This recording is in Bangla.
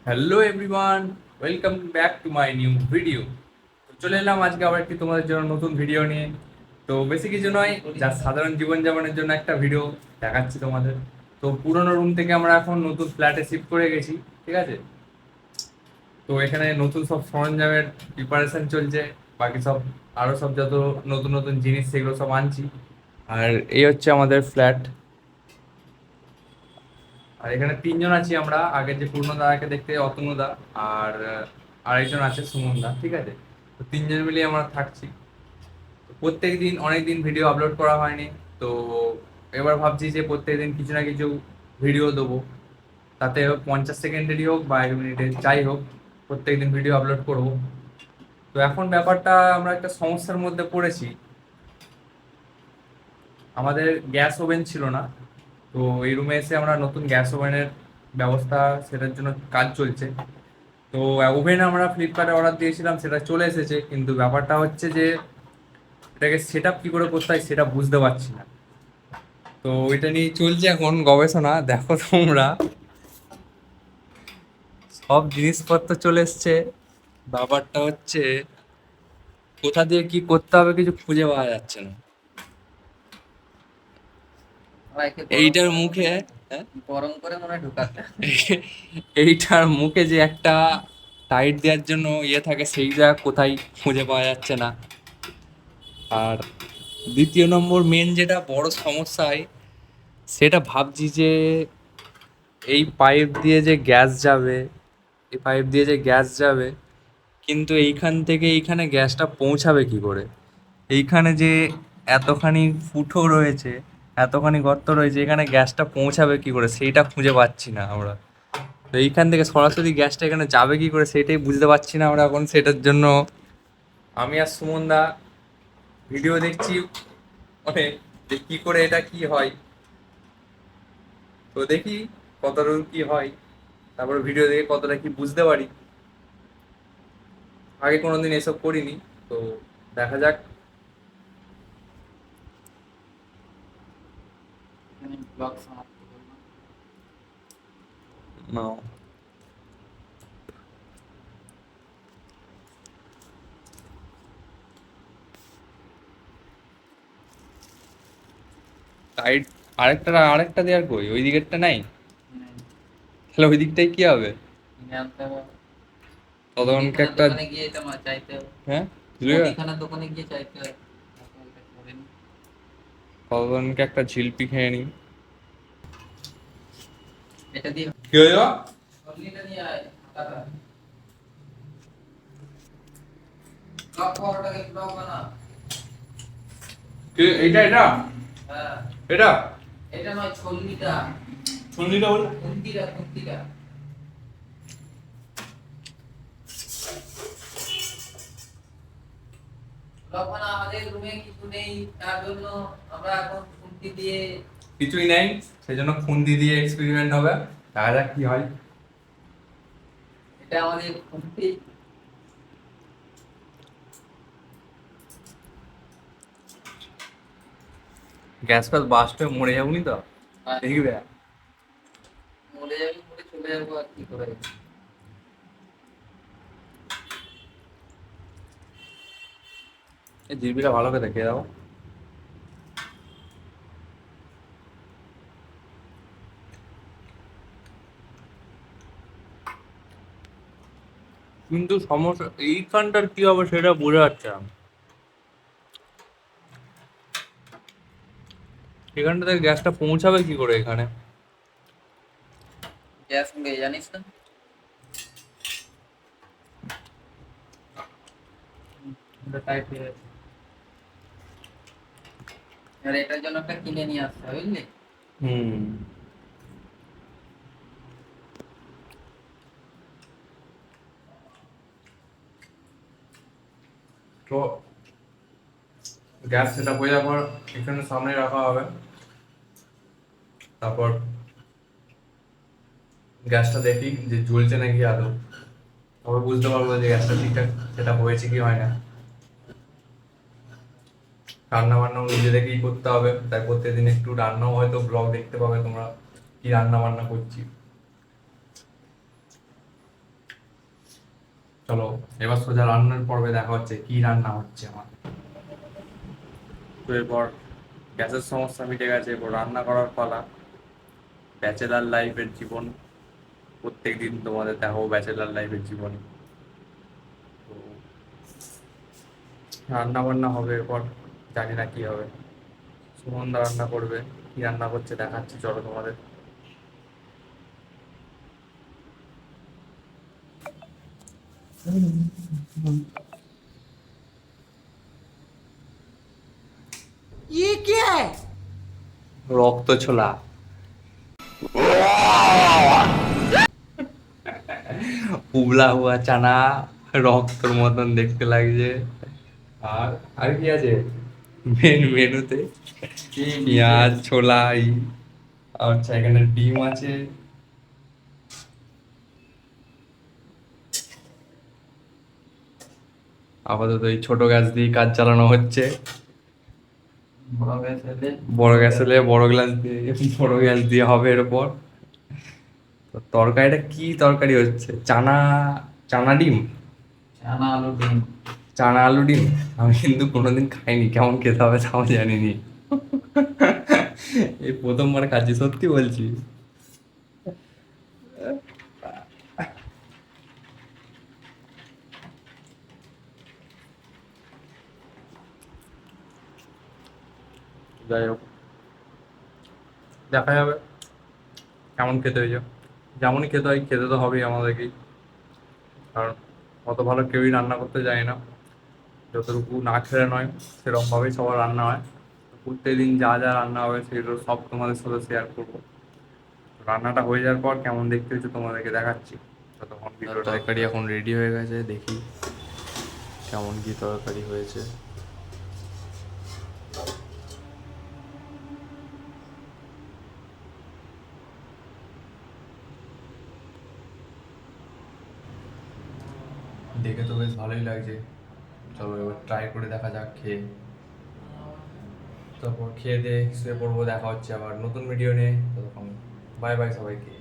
Hello everyone, welcome back to my new video. তো চলে এলাম আজকে আবার একটি তোমাদের জন্য নতুন ভিডিও নিয়ে। তো বেশি কিছু নয়, যা সাধারণ জীবনযাপনের জন্য একটা ভিডিও দেখাচ্ছি তোমাদের। তো পুরোনো রুম থেকে আমরা এখন নতুন ফ্ল্যাটে শিফট করে গেছি, ঠিক আছে। তো এখানে নতুন সব সরঞ্জামের প্রিপারেশন চলছে, বাকি সব আরও সব যত নতুন নতুন জিনিস সেগুলো সব আনছি। আর এই হচ্ছে আমাদের ফ্ল্যাট। আর এখানে তিনজন আছি আমরা, আগের যে পূর্ণ দাদাকে দেখতে অতনু দা, আর আরেকজন আছে সুমন দা, ঠিক আছে। তো তিনজন মিলিয়ে আমরা থাকছি। তো প্রত্যেক দিন অনেক দিন ভিডিও আপলোড করা হয়নি। তো এবার ভাবছি যে প্রত্যেক দিন কিছু না কিছু ভিডিও দেবো, তাতে 50 সেকেন্ডেরই হোক বা 1 মিনিটের যাই হোক, প্রত্যেক দিন ভিডিও আপলোড করব। তো এখন ব্যাপারটা আমরা একটা সমস্যার মধ্যে পড়েছি। আমাদের গ্যাস ওভেন ছিল না। তো এই রুমে এসে আমরা নতুন গ্যাস ওভেনের ব্যবস্থা, সেটার জন্য কাজ চলছে। তো ওভেন আমরা ফ্লিপকার্টে অর্ডার দিয়েছিলাম, সেটা চলে এসেছে, কিন্তু ব্যাপারটা হচ্ছে যে এটাকে সেট আপ কী করে করতে হয় সেটা বুঝতে পারছি না। তো এটা নিয়ে চলছে এখন গবেষণা। দেখো তোমরা, সব জিনিসপত্র চলে এসছে, ব্যাপারটা হচ্ছে কোথা দিয়ে কি করতে হবে কিছু খুঁজে পাওয়া যাচ্ছে না। একে গরম এইটার করে মনে মুখে, হয় হ্যাঁ, গরম করে মনে হয় ঢুকাতে হবে। এইটার মুখে যে একটা টাইট দেওয়ার জন্য ইয়ে থাকে, সেইটা কোথায় খুঁজে পাওয়া যাচ্ছে না। আর দ্বিতীয় নম্বর মেন যেটা বড় সমস্যায়, সেটা ভাবছি যে এই পাইপ দিয়ে যে গ্যাস যাবে, এই পাইপ দিয়ে যে গ্যাস যাবে, কিন্তু এইখান থেকে এইখানে গ্যাসটা পৌঁছাবে কি করে? এইখানে যে এতখানি ফুটো রয়েছে, এতখানি গর্ত রয়েছে, এখানে গ্যাসটা পৌঁছাবে কি করে সেইটা খুঁজে পাচ্ছি না আমরা। তো এইখান থেকে সরাসরি গ্যাসটা এখানে যাবে কি করে সেটাই বুঝতে পারছি না আমরা এখন। সেটার জন্য আমি আর সুমন দা ভিডিও দেখছি অনেক, যে কি করে এটা কি হয়। তো দেখি কতদূর কি হয়, তারপর ভিডিও দেখে কতটা কি বুঝতে পারি। আগে কোনোদিন এসব করিনি, তো দেখা যাক। এখানে ব্লগ সমাপ্ত করলাম। নাও, টাইট। আরেকটা দেওয়ার কই, ওই দিকেরটা নাই? মানে তাহলে ওই দিকটাই কি হবে? কিনে আনতে হবে। ততক্ষণকে মুদিখানার একটা, দোকানে গিয়ে এটা চাইতে হবে। হ্যাঁ, ঝুলিয়া, মুদিখানার দোকানে গিয়ে চাইতে হবে। তারপর এটা করে নিই। ততক্ষণকে একটা ঝিলপি খেয়ে নি। এটা দিয়ে কি হলো? ছলনিটা নিয়ে আয়, টাকা। ব্লগ পরোটাকে ব্লগ বানা। এইটা এটা হ্যাঁ, এটা এটা নয় ছলনিটা। সঞ্জিটা বলে। খুন্তিটা খুন্তিটা। ব্লগ বানা, আমাদের রুমে কিছু নেই, তার জন্য আমরা এখন খুন্তি দিয়ে। কিছুই নেই, সেই জন্য খুন্তি দিয়ে এক্সপেরিমেন্ট হবে, দেখা যাক কি হয়। এটা আমাদের খুন্তি। গ্যাস ফ্যাস বাষ্পে মরে যাবনি তো, আর দেখবে। মরে যাবি, মরে চলে যাবো, আর কি করে। এই জিলপিটা ভালো করে দেখে দাও। কিন্তু সমস্যা এইখানটার কি হবে সেটা বোঝা যাচ্ছে না। এখানটা থেকে গ্যাসটা পৌঁছাবে কি করে এখানে? গ্যাস সঙ্গে জানিস না। এটা টাইট হয়ে গেছে। আর এটার জন্য একটা কিনে নিয়ে আসতে হবে, বুঝলি। হুম। তো গ্যাস সেটা হয়ে যাওয়ার পর এখানে সামনে রাখা হবে, তারপর গ্যাসটা দেখি যে জ্বলছে নাকি আদৌ, তবে বুঝতে পারবো যে গ্যাসটা ঠিকঠাক সেটা হয়েছে কি হয় না। রান্না বান্নাও নিজেদেরকেই করতে হবে, তাই প্রত্যেকদিন একটু রান্নাও, হয়তো ব্লগ দেখতে পাবে তোমরা কি রান্না বান্না করছি। চলো এবার সোজা রান্নার পর্বে দেখা হচ্ছে কি রান্না হচ্ছে আমার। তো এরপর গ্যাসের সমস্যা মিটে গেছে, এরপর রান্না করার পালা। ব্যাচেলার লাইফের জীবন, প্রত্যেকদিন তোমাদের দেখাবো ব্যাচেলার লাইফের জীবন। তো রান্না বান্না হবে এরপর, জানি না কি হবে। সুমনদা রান্না করবে, কি রান্না করছে দেখাচ্ছি চলো তোমাদের। ये क्या है? রক্ত ছোলা, উবলা হুয়া চানা, রক্তর মতন দেখতে লাগছে। আর আর কি আছে মেনুতে? পেঁয়াজ, ছোলা, আচ্ছা এখানে ডিম আছে। আপাতত এই ছোট গ্যাস দিয়ে কাজ চালানো হচ্ছে। বড় গ্যাস হলে বড় গ্যাস দিয়ে, বড় গ্যাস দিয়ে হবে এরপর। তো তরকারিটা কি তরকারি হচ্ছে? চানা, চানা ডিম, চানা আলু ডিম। চানা আলু ডিম। আমি কিন্তু কোনোদিন খাইনি, কেমন খেতে হবে তাও জানিনি। এই প্রথমবার খাচ্ছি, সত্যি বলছি। যাই হোক, দেখা যাবে কেমন খেতে হয়েছে। যেমনই খেতে হয় খেতে তো হবেই আমাদেরকেই, কারণ অত ভালো কেউই রান্না করতে যায় না। যতটুকু না খেলে নয় সেরকমভাবেই সবার রান্না হয়। প্রত্যেকদিন যা যা রান্না হবে সেগুলো সব তোমাদের সাথে শেয়ার করবো। রান্নাটা হয়ে যাওয়ার পর কেমন দেখতে হচ্ছে তোমাদেরকে দেখাচ্ছি। ততক্ষণ তরকারি এখন রেডি হয়ে গেছে, দেখি কেমন কি তরকারি হয়েছে। দেখে তো বেশ ভালোই লাগছে। চলো এবার ট্রাই করে দেখা যাক খেয়ে। তারপর খেয়ে দিয়ে শুয়ে পড়বো, দেখা হচ্ছে আবার নতুন ভিডিও নিয়ে। ততক্ষণ বাই বাই সবাইকে।